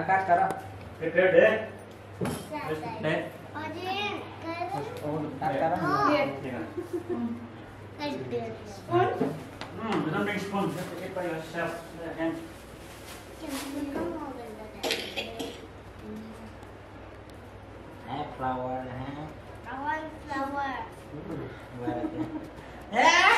cắt cái đó. Để để. Cắt cái đó. Don't bring spoon. You have to eat by yourself. And Add flour ha. I want flower. Hey.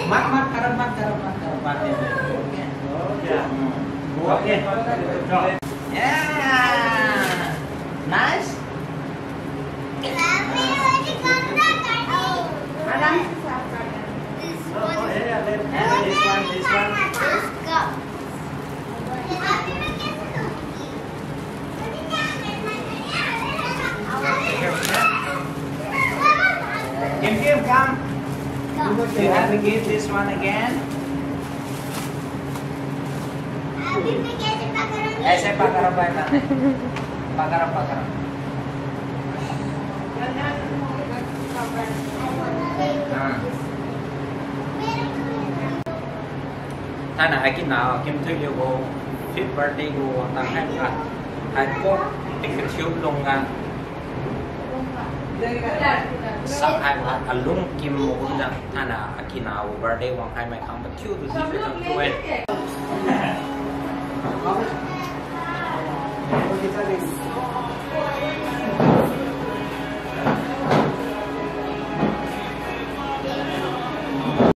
Mắt okay. Yeah. Nice. Kimkim, come. You have to give this one again. ऐसे पकड़ो बैठा पकड़ोท่านอากินเอาคิมทึกโยโกฟิตบาร์ดี้โกต่างให้กันให้พวกติดกระชิบลงกันสักให้ว่าอารมณ์กิมโมกุนจังท่านอากินเอาบาร์ดี้วางให้ไม่คำว่าคิวดูที่จะต้องด้วย